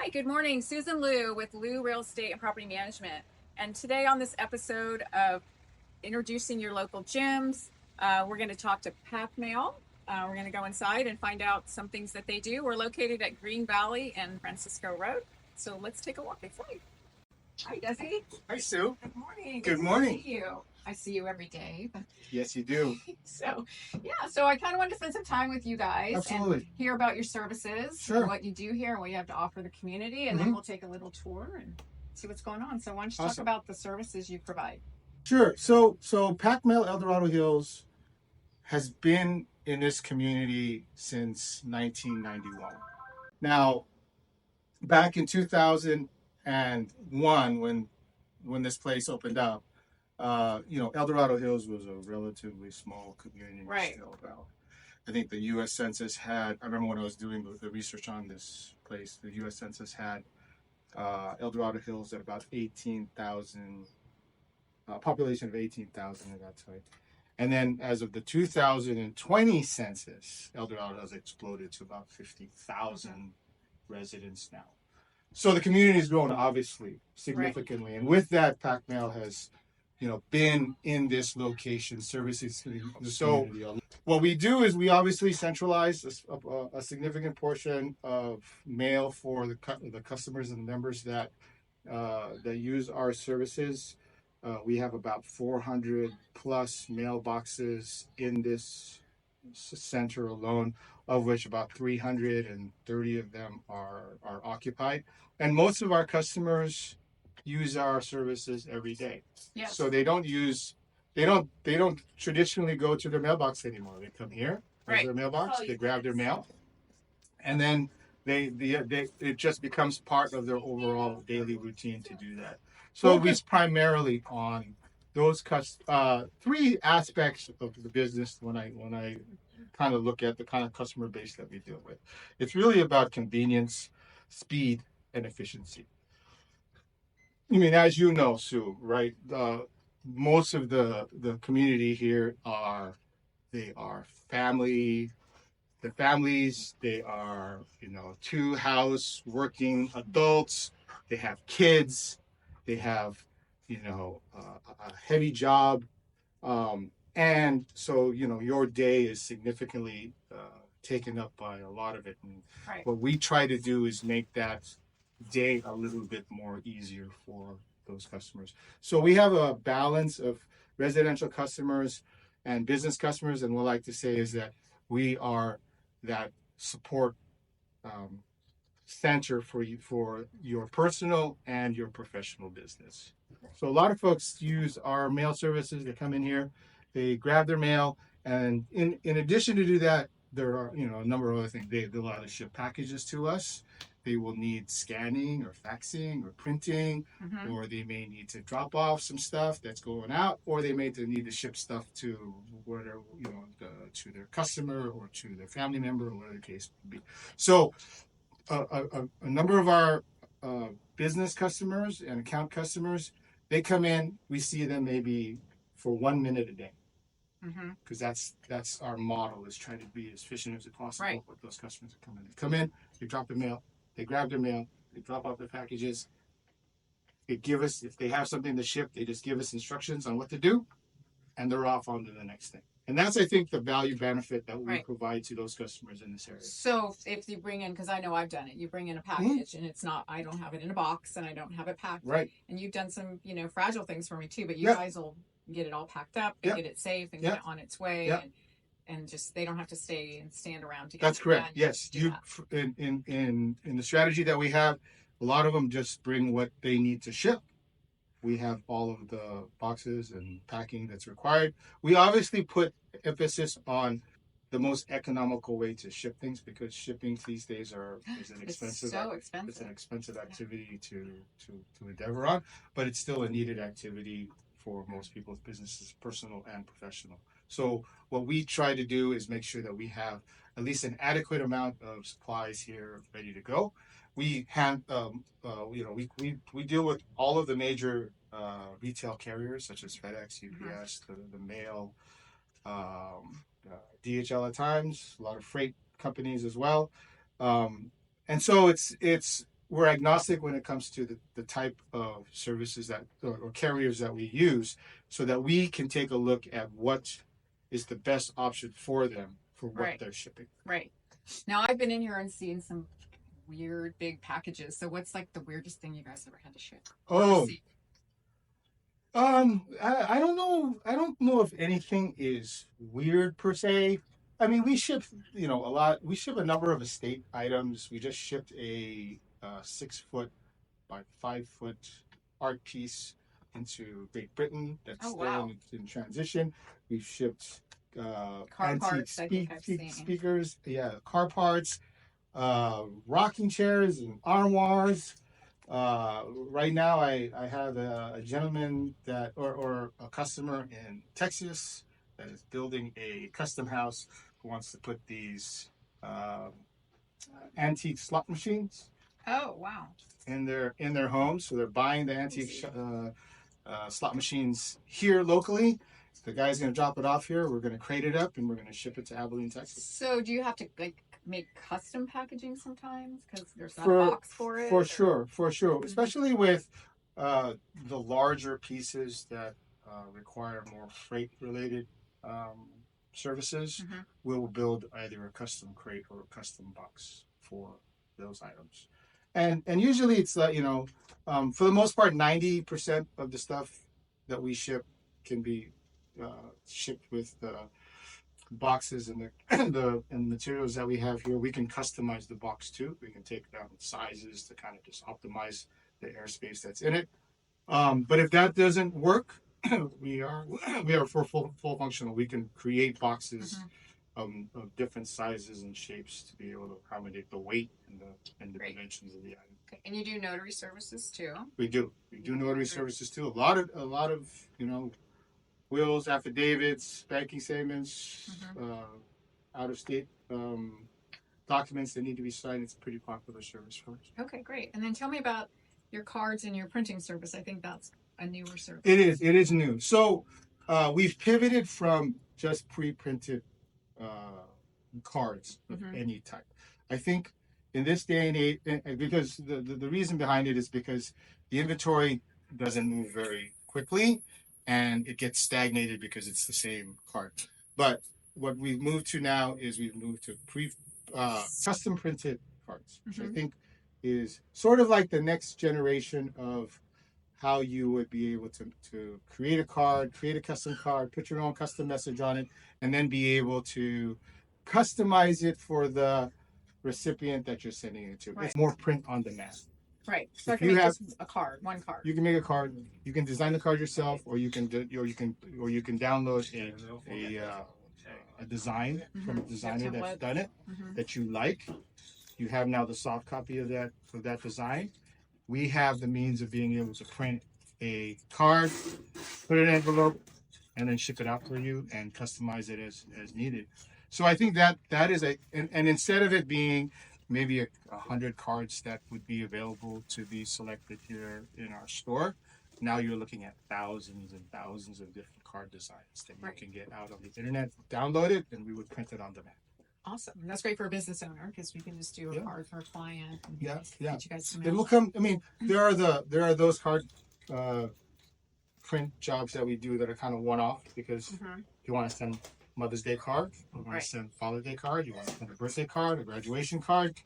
Hi, good morning. Susan.leu with Leu Real Estate and Property Management. And today on this episode of introducing your local gyms, we're going to talk to Pak Mail. We're going to go inside and find out some things that they do. We're located at Green Valley and Francisco Road. So let's take a walk inside. Hi, Desi. Hi, Sue. Good morning. Good morning. To see you. I see you every day. Yes, you do. So I kind of wanted to spend some time with you guys. Absolutely. And hear about your services, Sure. what you do here, and what you have to offer the community, and then we'll take a little tour and see what's going on. So why don't you talk about the services you provide? Sure. So Pak Mail Dorado Hills has been in this community since 1991. Now, back in 2001, when this place opened up, El Dorado Hills was a relatively small community. Right. Still about, I think the U.S. Census had, I remember when I was doing the research on this place, the U.S. Census had El Dorado Hills at about 18,000, population of 18,000 at that time. And then as of the 2020 census, El Dorado has exploded to about 50,000 residents now. So the community has grown obviously significantly. Right. And with that, PakMail has been in this location services. So what we do is we obviously centralize a significant portion of mail for the customers and members that use our services. We have about 400 plus mailboxes in this center alone, of which about 330 of them are occupied. And most of our customers use our services every day. Yes. So they don't traditionally go to their mailbox anymore. They come here, their mailbox, they grab their mail, and then it just becomes part of their overall daily routine to do that. So we primarily on those three aspects of the business when I kind of look at the kind of customer base that we deal with. It's really about convenience, speed, and efficiency. I mean, as you know, Sue, right? Most of the community here are family. The families, they are, two house working adults. They have kids. They have, a heavy job. And so, your day is significantly taken up by a lot of it. And what we try to do is make that day a little bit more easier for those customers. So we have a balance of residential customers and business customers. And what I like to say is that we are that support center for your personal and your professional business. So a lot of folks use our mail services. They come in here, they grab their mail, and in addition to do that, there are a number of other things. They'll either ship packages to us. They will need scanning or faxing or printing, or they may need to drop off some stuff that's going out, or they may need to ship stuff to whatever, to their customer or to their family member or whatever the case may be. So a number of our business customers and account customers, they come in, we see them maybe for 1 minute a day. Because that's our model, is trying to be as efficient as possible with those customers that come in. They come in, they drop their mail, they grab their mail, they drop off their packages. They give us, if they have something to ship, they just give us instructions on what to do, and they're off on to the next thing. And that's, I think, the value benefit that we provide to those customers in this area. So if you bring in, because I know I've done it, you bring in a package and it's not, I don't have it in a box and I don't have it packed. Right. And you've done some, fragile things for me too, but you guys will get it all packed up and get it safe and get it on its way. And just, they don't have to stand around to get That's correct. Yes. In the strategy that we have, a lot of them just bring what they need to ship. We have all of the boxes and packing that's required. We obviously put emphasis on the most economical way to ship things, because shipping these days is an expensive. It's so expensive. It's an expensive activity to endeavor on, but it's still a needed activity for most people's businesses, personal and professional. So what we try to do is make sure that we have at least an adequate amount of supplies here ready to go. We we deal with all of the major retail carriers such as FedEx, UPS, the mail, DHL at times, a lot of freight companies as well. And so it's we're agnostic when it comes to the type of services that or carriers that we use, so that we can take a look at what is the best option for them for what Right. they're shipping. Right. Now I've been in here and seen some weird big packages. So what's like the weirdest thing you guys ever had to ship? Or Oh, receive? I don't know. I don't know if anything is weird per se. I mean, we ship, a lot. We ship a number of estate items. We just shipped a 6 foot by 5 foot art piece into Great Britain. That's Oh, still wow. in transition. We've shipped Car antique parts, I think I've seen. speakers, car parts, rocking chairs and armoires. Right now, I have a gentleman or a customer in Texas that is building a custom house who wants to put these antique slot machines Oh, wow. in their home. So they're buying the antique slot machines here locally. The guy's going to drop it off here. We're going to crate it up and we're going to ship it to Abilene, Texas. So do you have to like make custom packaging sometimes because there's not For- a box for it? For sure, especially with the larger pieces that require more freight related services. Mhm. We'll build either a custom crate or a custom box for those items. And usually it's for the most part, 90% of the stuff that we ship can be shipped with boxes and the materials that we have here. We can customize the box too. We can take down sizes to kind of just optimize the airspace that's in it. But if that doesn't work, we are full functional. We can create boxes of different sizes and shapes to be able to accommodate the weight and the Great. dimensions of the item. Okay. And you do notary services too? We do notary services too. A lot of wills, affidavits, banking statements, out of state documents that need to be signed. It's a pretty popular service for us. Okay, great. And then tell me about your cards and your printing service. I think that's a newer service. It is new. So we've pivoted from just pre-printed cards of any type. I think in this day and age, because the reason behind it is because the inventory doesn't move very quickly and it gets stagnated because it's the same card. But what we've moved to now is we've moved to custom printed cards, which I think is sort of like the next generation of how you would be able to create a card, create a custom card, put your own custom message on it, and then be able to customize it for the recipient that you're sending it to. Right. It's more print on demand. Right. So If I can you make have- just a card, one card. You can make a card. You can design the card yourself, or you can download a design from a designer that's done it that you like. You have now the soft copy of that design. We have the means of being able to print a card, put it in an envelope, and then ship it out for you and customize it as needed. So I think that is and instead of it being maybe 100 cards that would be available to be selected here in our store, now you're looking at thousands and thousands of different card designs that you can get out on the internet, download it, and we would print it on demand. Awesome. And that's great for a business owner because we can just do a card for a client. And Yeah. get you guys some It will come. I mean, there are those card print jobs that we do that are kind of one-off because you want to send Mother's Day card, you want to send Father's Day card, you want to send a birthday card, a graduation card.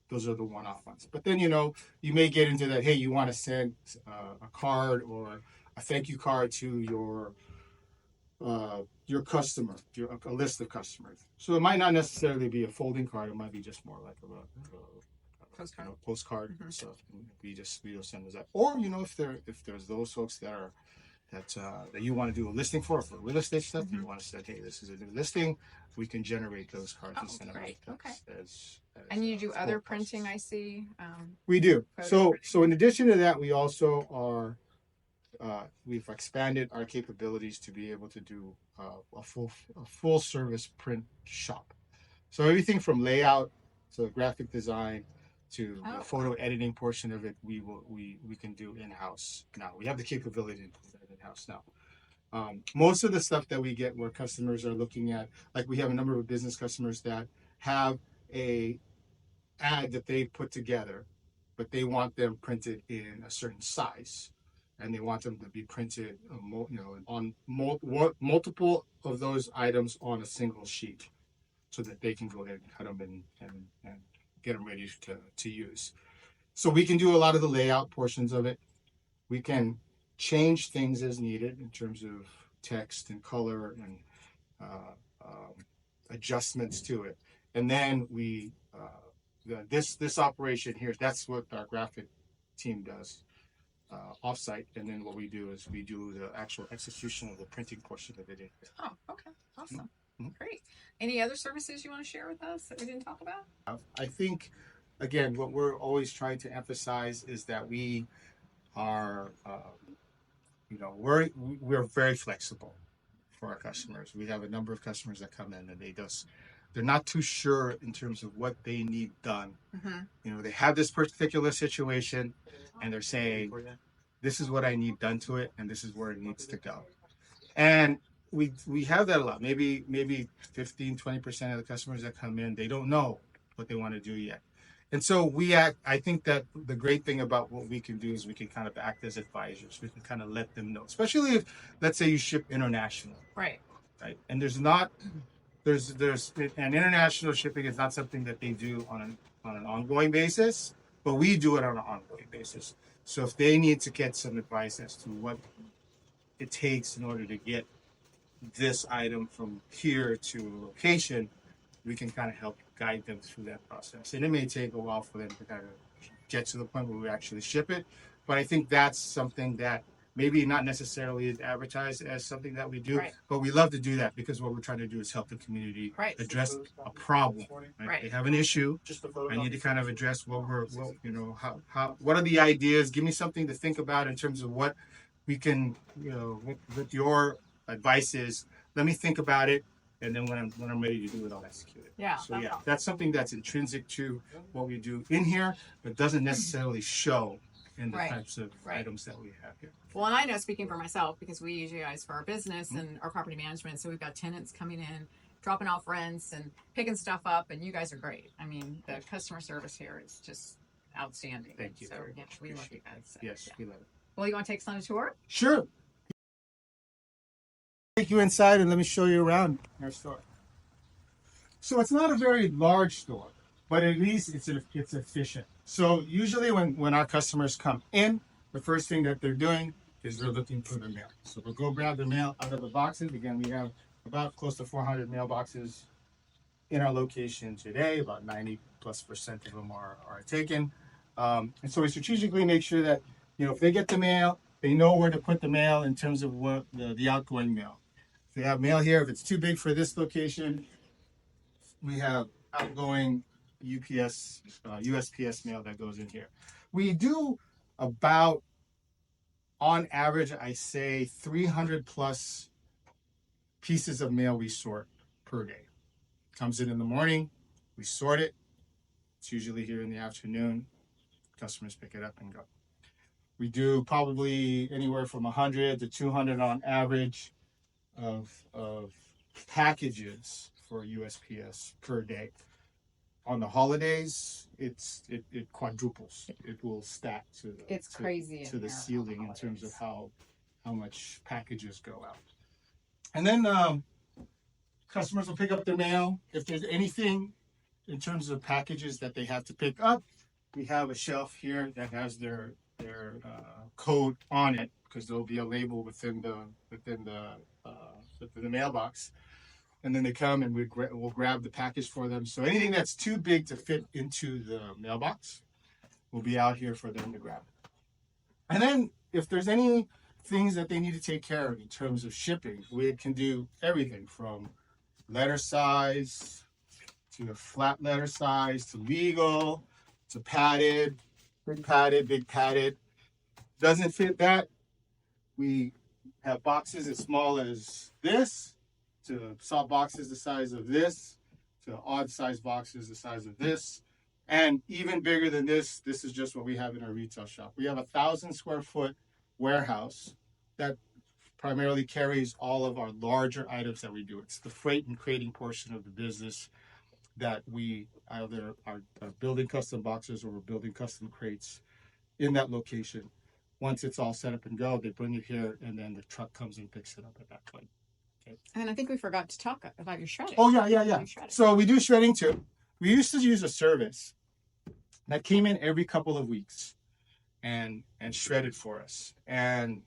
Those are the one-off ones. But then you may get into that. Hey, you want to send a card or a thank you card to your customer, a list of customers. So it might not necessarily be a folding card. It might be just more like a postcard and stuff. And we'll send those out. Or if there's those folks that you want to do a listing for real estate stuff, you want to say, hey, this is a new listing. We can generate those cards and send them out. Okay. As and you do other printing, I see. We do. Photo So in addition to that, we also are. We've expanded our capabilities to be able to do a full service print shop. So everything from layout to graphic design to the photo editing portion of it, we can do in-house now. We have the capability to do that in-house now. Most of the stuff that we get where customers are looking at, like we have a number of business customers that have a ad that they put together but they want them printed in a certain size, and they want them to be printed, on multiple of those items on a single sheet, so that they can go ahead and cut them and get them ready to use. So we can do a lot of the layout portions of it. We can change things as needed in terms of text and color and uh, adjustments to it. And then this operation here, that's what our graphic team does offsite. And then what we do is we do the actual execution of the printing portion of it in here. Oh, okay. Awesome. Mm-hmm. Great. Any other services you want to share with us that we didn't talk about? I think, again, what we're always trying to emphasize is that we are, we're very flexible for our customers. We have a number of customers that come in and they're not too sure in terms of what they need done. Mm-hmm. They have this particular situation and they're saying, this is what I need done to it, and this is where it needs to go. And we have that a lot. Maybe 15-20% of the customers that come in, they don't know what they want to do yet. And so I think that the great thing about what we can do is we can kind of act as advisors. We can kind of let them know, especially if, let's say, you ship international. Right. And there's and international shipping is not something that they do on an ongoing basis, but we do it on an ongoing basis. So if they need to get some advice as to what it takes in order to get this item from here to a location, we can kind of help guide them through that process. And it may take a while for them to kind of get to the point where we actually ship it. But I think that's something that maybe not necessarily is advertised as something that we do, right. But we love to do that because what we're trying to do is help the community right. address a problem. Right. They have an issue. I need to kind of address what are the ideas? Give me something to think about in terms of what we can, what your advice is. Let me think about it. And then when I'm ready to do it, I'll execute it. Yeah. So that's something that's intrinsic to what we do in here, but doesn't necessarily show in the types of items that we have here. Well, and I know, speaking for myself, because we use you guys for our business and our property management, so we've got tenants coming in, dropping off rents and picking stuff up, and you guys are great. I mean, the customer service here is just outstanding. Thank you. So we love you guys. So, yes, we love it. Well, you want to take us on a tour? Sure. Take you inside and let me show you around our store. So it's not a very large store, but at least it's efficient. So usually when our customers come in, the first thing that they're doing is they're looking for their mail. So we'll go grab their mail out of the boxes. Again, we have about close to 400 mailboxes in our location today. About 90+% of them are taken. And so we strategically make sure that, if they get the mail, they know where to put the mail in terms of what the outgoing mail. If they have mail here, if it's too big for this location, we have outgoing UPS, USPS mail that goes in here. We do about, on average, I say 300+ pieces of mail we sort per day. Comes in the morning, we sort it. It's usually here in the afternoon. Customers pick it up and go. We do probably anywhere from 100 to 200 on average of packages for USPS per day. On the holidays, it quadruples. It will stack crazy to the ceiling in terms of how much packages go out. And then customers will pick up their mail. If there's anything in terms of packages that they have to pick up, we have a shelf here that has their code on it, because there'll be a label within the mailbox. And then they come and we'll grab the package for them. So anything that's too big to fit into the mailbox will be out here for them to grab. And then if there's any things that they need to take care of in terms of shipping, we can do everything from letter size to a flat letter size to legal to padded, big padded. Doesn't fit that, we have boxes as small as this, to soft boxes the size of this, to odd size boxes the size of this, and even bigger than this. This is just what we have in our retail shop. We have 1,000 square foot warehouse that primarily carries all of our larger items that we do. It's the freight and crating portion of the business. that we either are building custom boxes or we're building custom crates in that location. Once it's all set up and go, they bring it here, and then the truck comes and picks it up at that point. Okay. And I think we forgot to talk about your shredding. Oh yeah. So we do shredding too. We used to use a service that came in every couple of weeks and shredded for us. And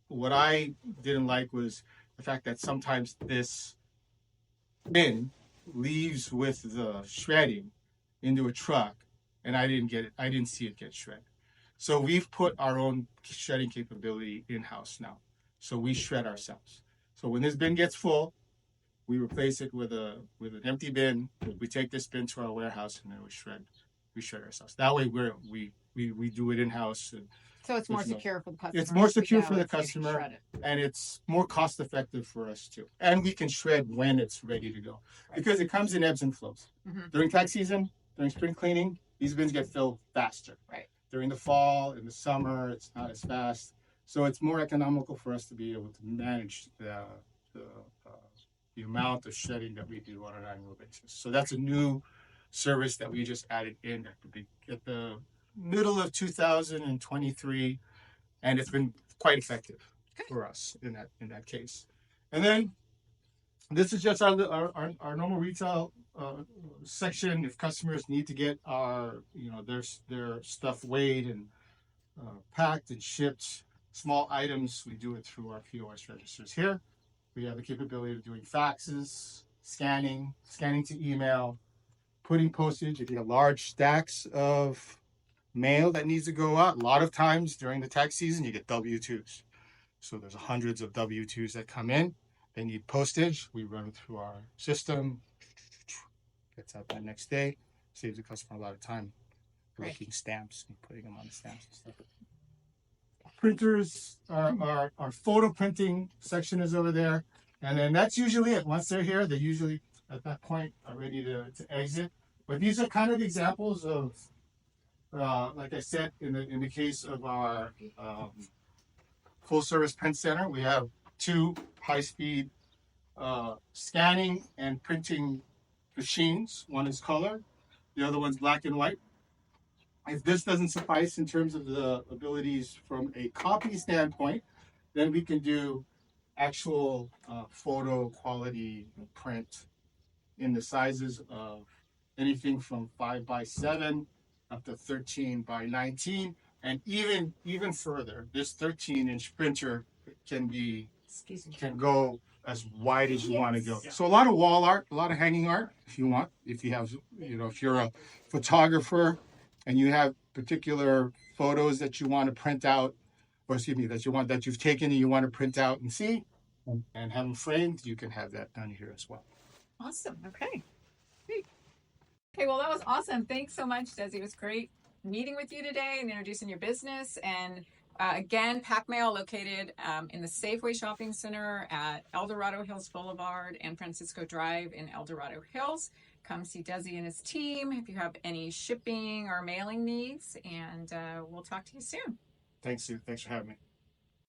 what I didn't like was the fact that sometimes this bin leaves with the shredding into a truck, and I didn't see it get shredded. So we've put our own shredding capability in-house now. So we shred ourselves. So when this bin gets full, we replace it with an empty bin. We take this bin to our warehouse, and then we shred ourselves. That way we do it in-house. So it's more secure for the customer. It's more secure for the customer, and it's more cost effective for us too. And we can shred when it's ready to go, because it comes in ebbs and flows. During tax season, during spring cleaning, these bins get filled faster. Right. During the fall, in the summer, it's not as fast. So it's more economical for us to be able to manage the amount of shredding that we do on an annual basis. So that's a new service that we just added in at the middle of 2023, and it's been quite effective for us in that case. And then this is just our normal retail section. If customers need to get their stuff weighed and packed and shipped, small items, we do it through our POS registers here. We have the capability of doing faxes, scanning to email, putting postage. If you have large stacks of mail that needs to go out, a lot of times during the tax season, you get W-2s. So there's hundreds of W-2s that come in. They need postage. We run it through our system. Gets out that next day. Saves the customer a lot of time making stamps and putting them on the stamps and stuff. Printers, our photo printing section is over there. And then that's usually it. Once they're here, they usually at that point are ready to exit. But these are kind of examples of, like I said, in the case of our full service print center, we have 2 high-speed scanning and printing machines. One is color, the other one's black and white. If this doesn't suffice in terms of the abilities from a copy standpoint, then we can do actual photo quality print in the sizes of anything from 5x7 up to 13x19, and even further. This 13-inch printer can go as wide as you want to go. So a lot of wall art, a lot of hanging art, if you want. If you have, if you're a photographer and you have particular photos that you want to print out, or excuse me, that you've taken and you want to print out and see and have them framed, you can have that done here as well. Awesome. Okay. Great. Okay, well, that was awesome. Thanks so much, Desi. It was great meeting with you today and introducing your business. And again, PakMail located in the Safeway Shopping Center at El Dorado Hills Boulevard and Francisco Drive in El Dorado Hills. Come see Desi and his team if you have any shipping or mailing needs, and we'll talk to you soon. Thanks, Sue. Thanks for having me.